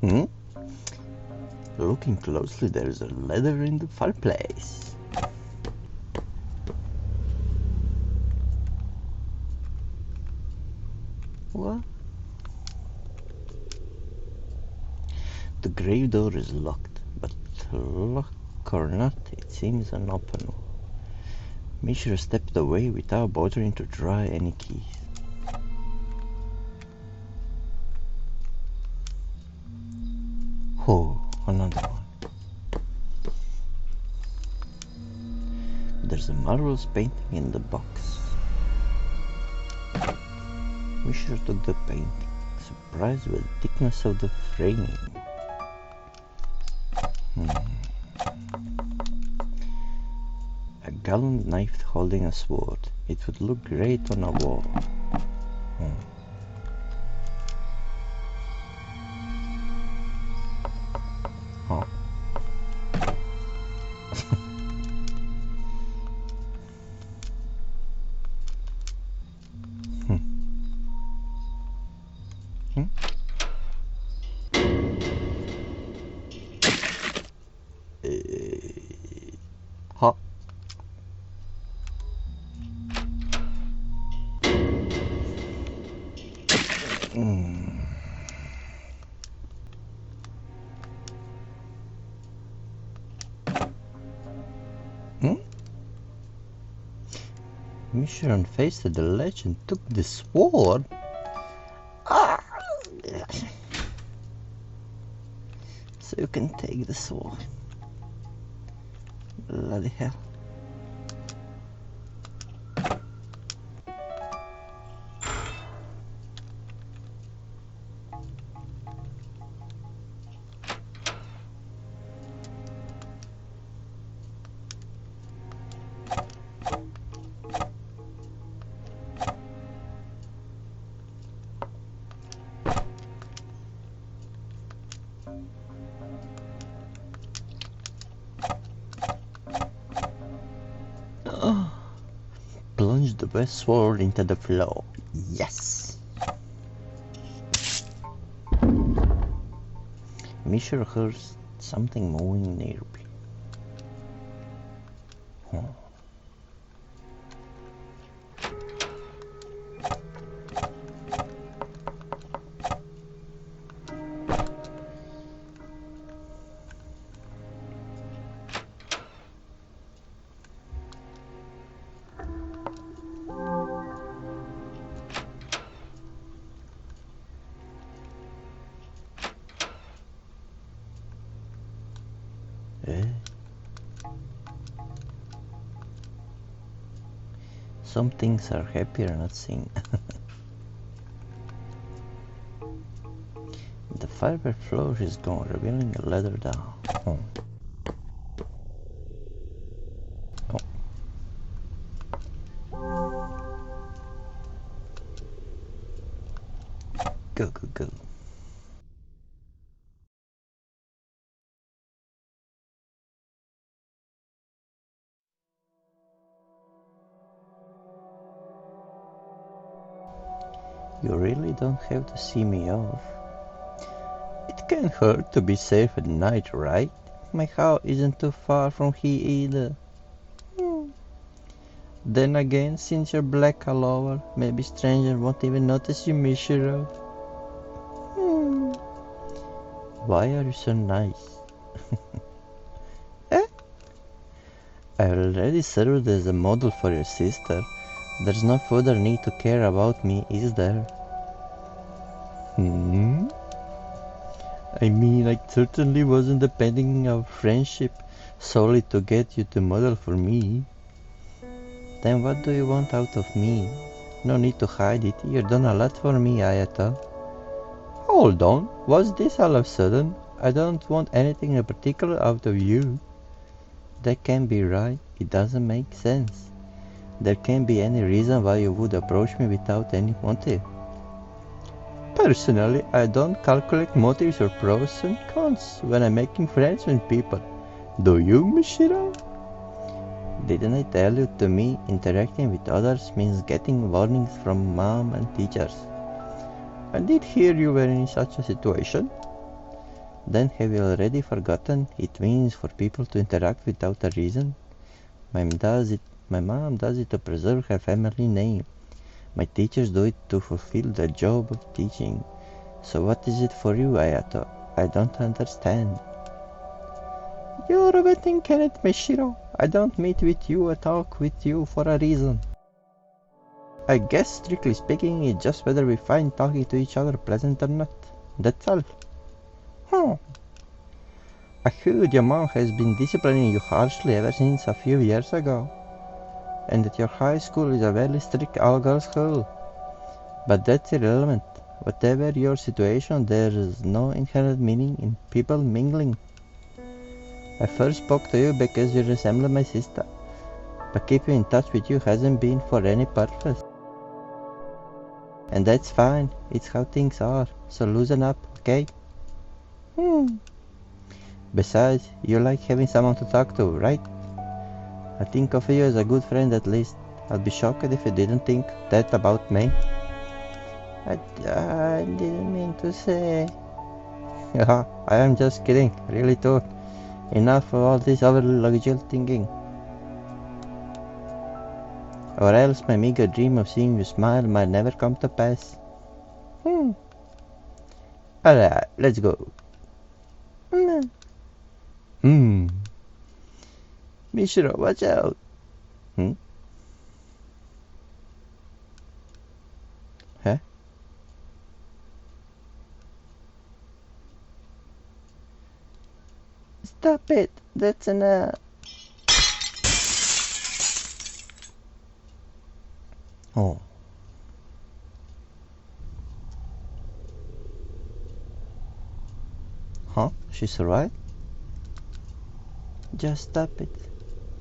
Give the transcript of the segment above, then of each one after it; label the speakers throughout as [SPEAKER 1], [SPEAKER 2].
[SPEAKER 1] Hmm? Looking closely, there's a ladder in the fireplace. What? The grave door is locked, but lock or not, it seems unopenable. Mishra stepped away without bothering to try any keys. Oh, another one. There's a marvelous painting in the box. Mishra took the painting, surprised with the thickness of the framing. A gallant knight holding a sword. It would look great on a wall. Huh? Hmm? Huh? Hmm? Mishra faced the ledge and took the sword. Ah! So you can take the sword. Bloody hell. Plunge the best sword into the floor. Yes! Mishra heard something moving nearby. Some things are happier not seen. The fiber floor is gone, revealing a ladder down. Oh. Go, go, go. You really don't have to see me off. It can't hurt to be safe at night, right? My house isn't too far from here either. Then again, since you're black all over, maybe strangers won't even notice you, Mishiro. Why are you so nice? Eh? I already served as a model for your sister. There's no further need to care about me, is there? I mean, I certainly wasn't depending on friendship solely to get you to model for me. Then what do you want out of me? No need to hide it. You've done a lot for me, Ayata. Hold on. What's this all of a sudden? I don't want anything in particular out of you. That can't be right. It doesn't make sense. There can't be any reason why you would approach me without any motive. Personally, I don't calculate motives or pros and cons when I'm making friends with people. Do you, Mishiro? Didn't I tell you, to me, interacting with others means getting warnings from mom and teachers? I did hear you were in such a situation. Then have you already forgotten it means for people to interact without a reason? My mom does it to preserve her family name. My teachers do it to fulfill their job of teaching. So what is it for you, Ayato? I don't understand. You're a wedding candidate, Mishiro. I don't meet with you or talk with you for a reason. I guess, strictly speaking, it's just whether we find talking to each other pleasant or not. That's all. I heard your mom has been disciplining you harshly ever since a few years ago, and that your high school is a very strict all-girls school. But that's irrelevant. Whatever your situation, there is no inherent meaning in people mingling. I first spoke to you because you resemble my sister, but keeping in touch with you hasn't been for any purpose. And that's fine, it's how things are, so loosen up, okay? Besides, you like having someone to talk to, right? I think of you as a good friend at least. I'd be shocked if you didn't think that about me. I didn't mean to say. Yeah, I am just kidding, really too. Enough of all this overlogical thinking. Or else my meager dream of seeing you smile might never come to pass. Alright, let's go. Mishiro, watch out. Huh? Stop it, that's enough. Oh. Huh? She's alright? Just stop it.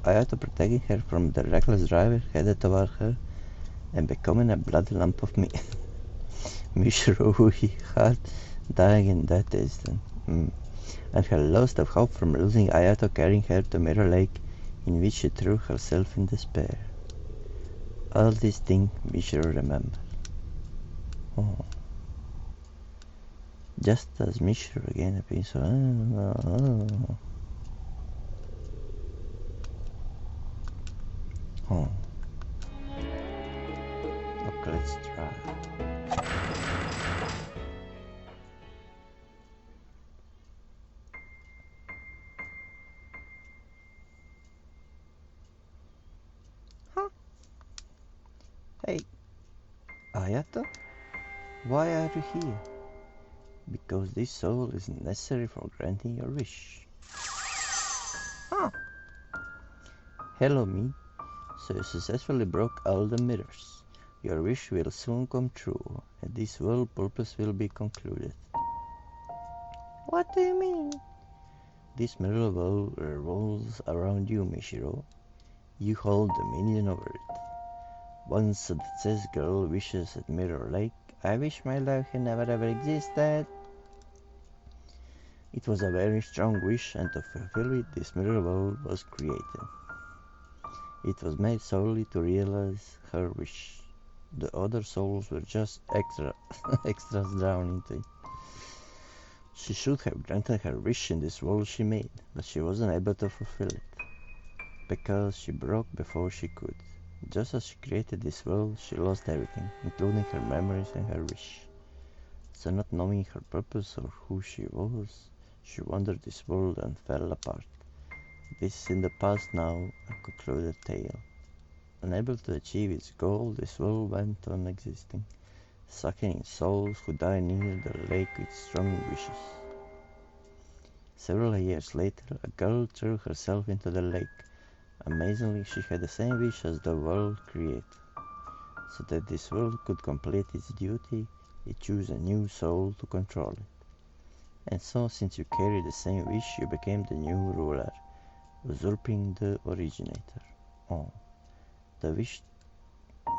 [SPEAKER 1] Ayato protecting her from the reckless driver headed toward her and becoming a bloody lump of meat. Mishiro, who he had dying in that instant, and her loss of hope from losing Ayato carrying her to Mirror Lake, in which she threw herself in despair. All these things Mishiro remembered. Oh. Just as Mishiro again appears so... Oh. Okay, let's try. Huh? Hey, Ayato? Why are you here? Because this soul is necessary for granting your wish. Huh? Hello, me. So you successfully broke all the mirrors. Your wish will soon come true, and this world purpose will be concluded. What do you mean? This mirror world revolves around you, Mishiro. You hold dominion over it. Once the says girl wishes at Mirror Lake, I wish my life had never ever existed. It was a very strong wish, and to fulfill it, this mirror world was created. It was made solely to realize her wish. The other souls were just extras drawn into it. She should have granted her wish in this world she made, but she wasn't able to fulfill it, because she broke before she could. Just as she created this world, she lost everything, including her memories and her wish. So not knowing her purpose or who she was, she wandered this world and fell apart. This is in the past now, a concluded tale. Unable to achieve its goal, this world went on existing, sucking in souls who died near the lake with strong wishes. Several years later, a girl threw herself into the lake. Amazingly, she had the same wish as the world creator. So that this world could complete its duty, it chose a new soul to control it. And so, since you carried the same wish, you became the new ruler, usurping the originator. Oh. The wish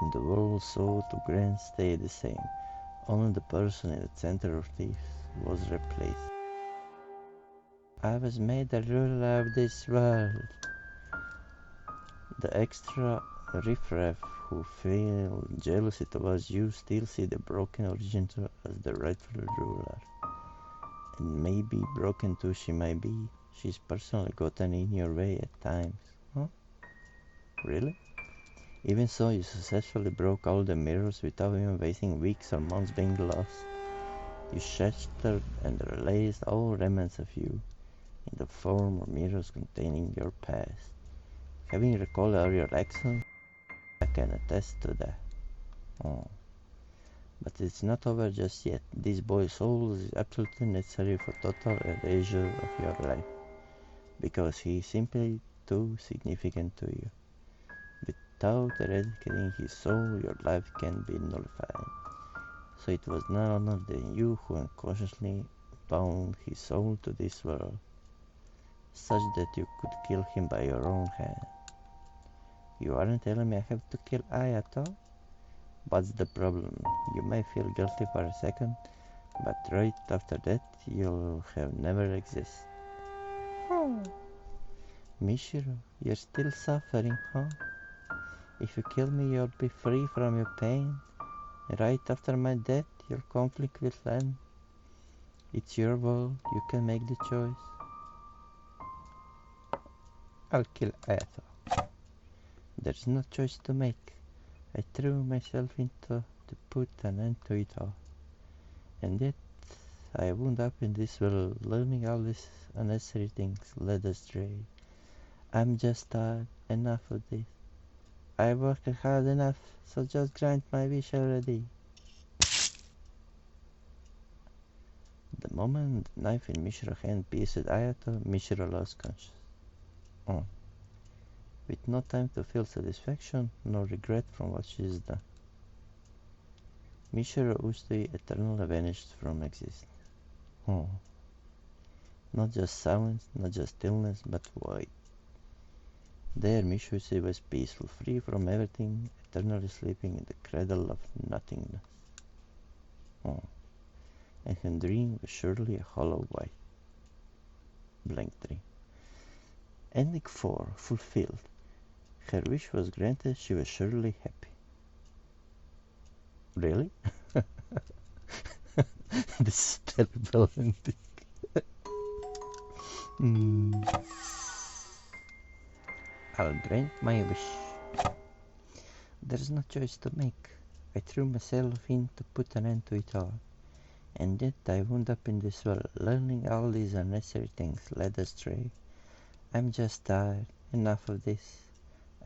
[SPEAKER 1] in the world sought to grant stayed the same. Only the person in the center of this was replaced. I was made the ruler of this world. The extra riffraff who feel jealousy towards you still see the broken originator as the rightful ruler. And maybe broken too she might be. She's personally gotten in your way at times. Huh? Really? Even so, you successfully broke all the mirrors without even wasting weeks or months being lost. You shattered and released all remnants of you in the form of mirrors containing your past. Having recalled all your actions, I can attest to that. Oh. But it's not over just yet. This boy's soul is absolutely necessary for total erasure of your life, because he is simply too significant to you. Without eradicating his soul, your life can be nullified. So it was none other than you who unconsciously bound his soul to this world, such that you could kill him by your own hand. You aren't telling me I have to kill Ayato? What's the problem? You may feel guilty for a second, but right after that you'll have never exist. Mishiro, you're still suffering, huh? If you kill me, you'll be free from your pain. Right after my death, your conflict will end. It's your world, you can make the choice. I'll kill Ayato. There's no choice to make. I threw myself into to put an end to it all. And yet, I wound up in this world learning all these unnecessary things led astray. I'm just tired. Enough of this. I worked hard enough, so just grant my wish already. The moment the knife in Mishiro's hand pierced Ayato, Mishiro lost consciousness. Oh. With no time to feel satisfaction nor regret from what she has done. Mishiro Usui eternally vanished from existence. Oh. Not just silence, not just stillness, but void. There Mishiro Usui was peaceful, free from everything, eternally sleeping in the cradle of nothingness. Oh. And her dream was surely a hollow white blank dream. Ending 4 fulfilled. Her wish was granted, she was surely happy. Really? This is terrible ending. I'll grant my wish. There's no choice to make. I threw myself in to put an end to it all. And yet I wound up in this world, learning all these unnecessary things led astray. I'm just tired. Enough of this.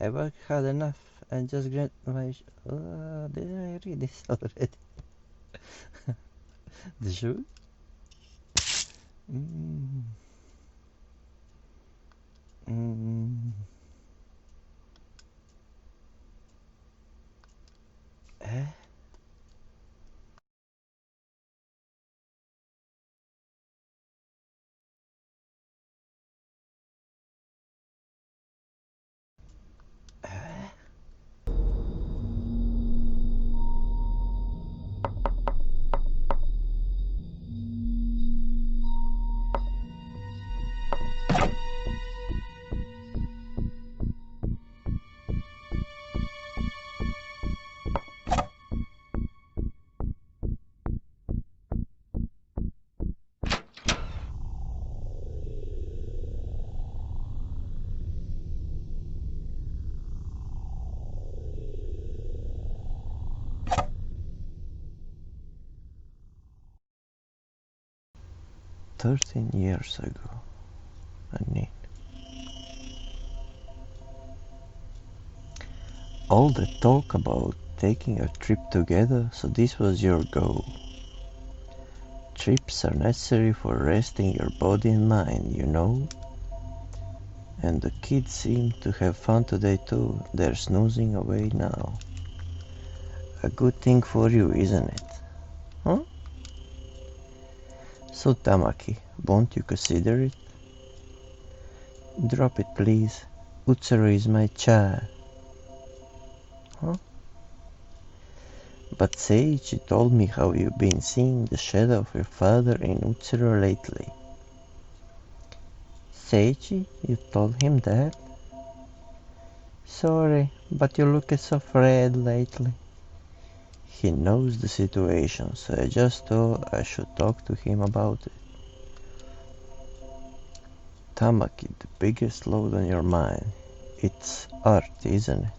[SPEAKER 1] I worked hard enough and just grant my wish. Did I read this already? The shoe? Mm. Mm. Eh? Eh? 13 years ago. All the talk about taking a trip together, so this was your goal. Trips are necessary for resting your body and mind, you know. And the kids seem to have fun today too. They're snoozing away now. A good thing for you, isn't it? Huh? So Tamaki, won't you consider it? Drop it, please. Utsuro is my child. Huh? But Seiichi told me how you've been seeing the shadow of your father in Utsuro lately. Seiichi, you told him that? Sorry, but you look so afraid lately. He knows the situation, so I just thought I should talk to him about it. Tamaki, the biggest load on your mind. It's art, isn't it?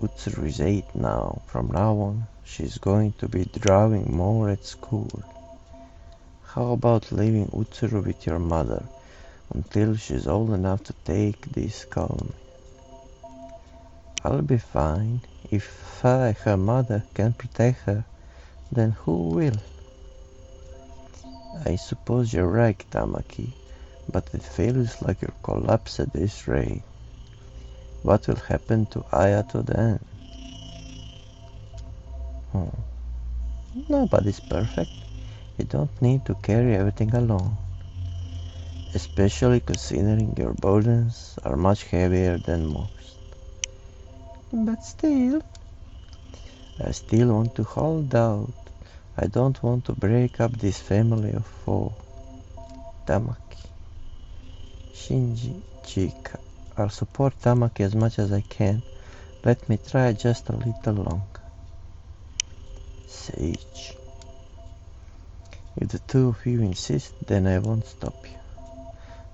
[SPEAKER 1] Utsuru is 8 now. From now on, she's going to be drawing more at school. How about leaving Utsuru with your mother until she's old enough to take this calmly? I'll be fine. If I, her mother, can protect her, then who will? I suppose you're right, Tamaki, but it feels like you'll collapse at this rate. What will happen to Ayato then? Nobody's perfect. You don't need to carry everything alone. Especially considering your burdens are much heavier than most. But still, I still want to hold out. I don't want to break up this family of 4. Tamaki. Shinji, Chika. I'll support Tamaki as much as I can. Let me try just a little longer. Sage. If the 2 of you insist, then I won't stop you.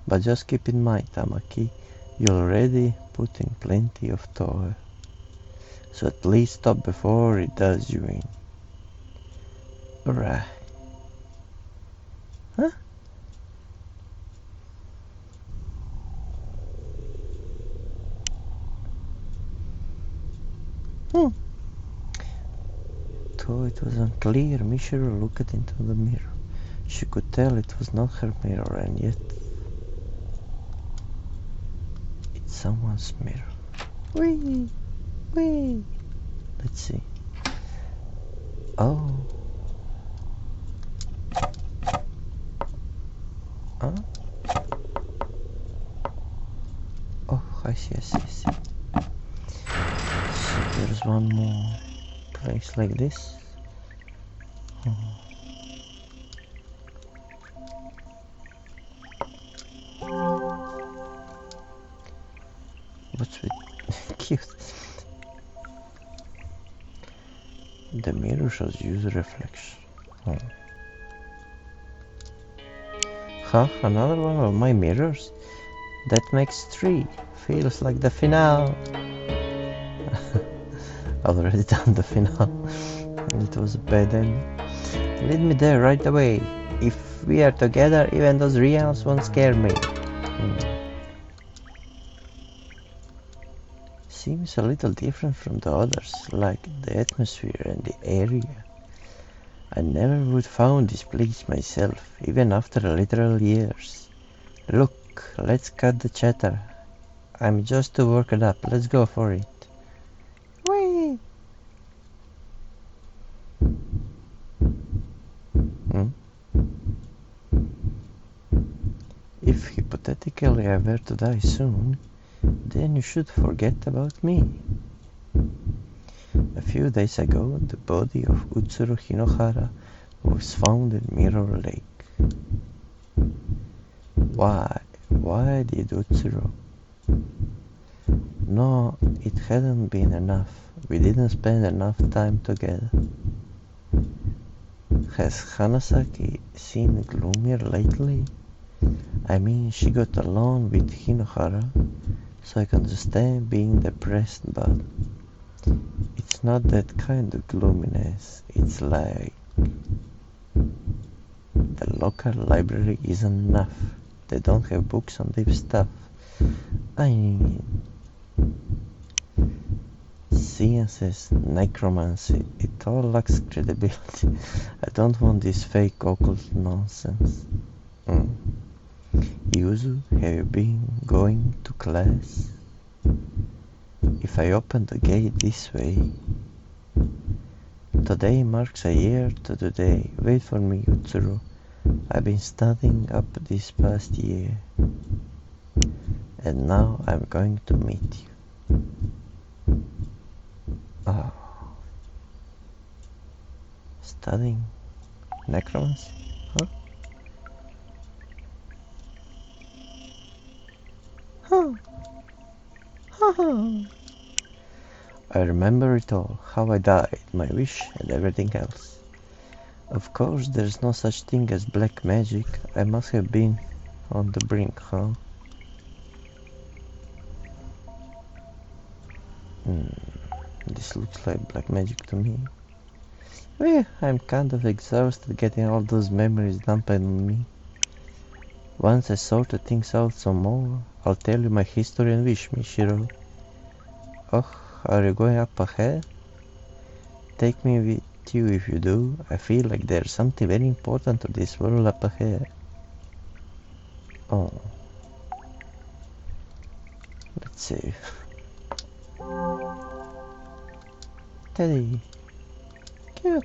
[SPEAKER 1] But just keep in mind, Tamaki, you're already putting plenty of toil. So at least stop before it does you in. Alright. Huh? Though it was unclear, Mishiro looked into the mirror. She could tell it was not her mirror, and yet it's someone's mirror. Whee! Whee! Let's see. Oh. Huh? Oh, I see. So there's one more place like this. What's with cute? The mirror shows user reflection. Another one of my mirrors? That makes 3. Feels like the finale. Already done the finale. It was a bad ending. Lead me there right away. If we are together, even those reals won't scare me. Seems a little different from the others, like the atmosphere and the area. I never would found this place myself, even after literal years. Look, let's cut the chatter. I'm just too worked up. Let's go for it. Whee! If hypothetically I were to die soon, then you should forget about me. A few days ago, the body of Utsuru Hinohara was found in Mirror Lake. Why? Why did Utsuru? No, it hadn't been enough. We didn't spend enough time together. Has Hanasaki seemed gloomier lately? I mean, she got along with Hinohara, so I can understand being depressed, but it's not that kind of gloominess. It's like the local library isn't enough. They don't have books on deep stuff. I mean, sciences, necromancy, it all lacks credibility. I don't want this fake occult nonsense. Yuzu, have you been going to class? If I open the gate this way... Today marks a year to the day. Wait for me, Utsuru. I've been studying up this past year. And now I'm going to meet you. Oh. Studying necromancy? Huh? I remember it all, how I died, my wish, and everything else. Of course, there's no such thing as black magic. I must have been On the brink, huh? This looks like black magic to me. Well, I'm kind of exhausted getting all those memories dumped on me. Once I sorted things out some more, I'll tell you my history and wish me, Shiro. Oh, are you going up ahead? Take me with you if you do. I feel like there's something very important to this world up ahead. Oh, let's see. Teddy. Cute.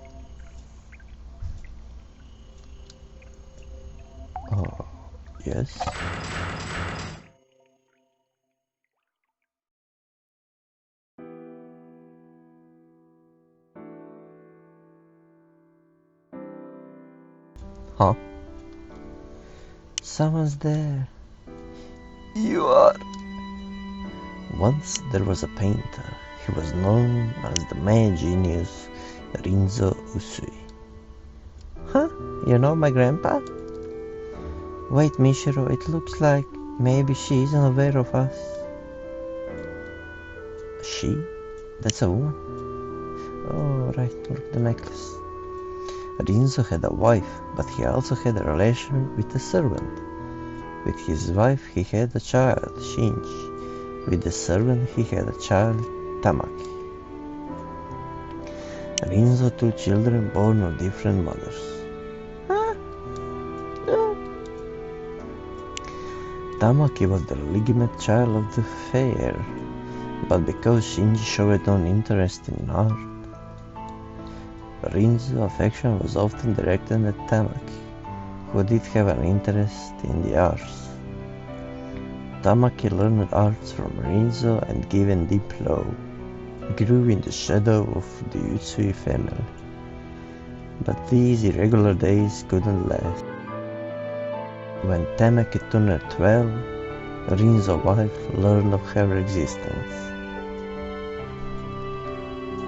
[SPEAKER 1] Oh, yes. Huh? Someone's there. You are. Once there was a painter. He was known as the mad genius Rinzo Usui. Huh? You know my grandpa? Wait, Mishiro, it looks like maybe she isn't aware of us. She? That's a woman? Oh, right, look, the necklace. Rinzo had a wife, but he also had a relation with a servant. With his wife he had a child, Shinji. With the servant he had a child, Tamaki. Rinzo two children born of different mothers. Huh? No. Tamaki was the legitimate child of the fair, but because Shinji showed no interest in art, Rinzo's affection was often directed at Tamaki, who did have an interest in the arts. Tamaki learned arts from Rinzo and given deep love, grew in the shadow of the Utsui family. But these irregular days couldn't last. When Tamaki turned 12, Rinzo's wife learned of her existence.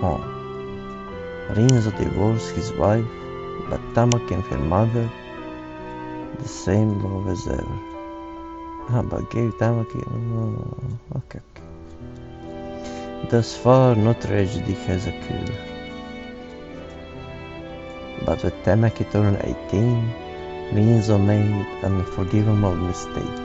[SPEAKER 1] Oh. Rinzo divorced his wife, but Tamaki and her mother the same love as ever. But gave Tamaki... okay. Thus far, no tragedy has occurred. But when Tamaki turned 18, Rinzo made an unforgivable mistake.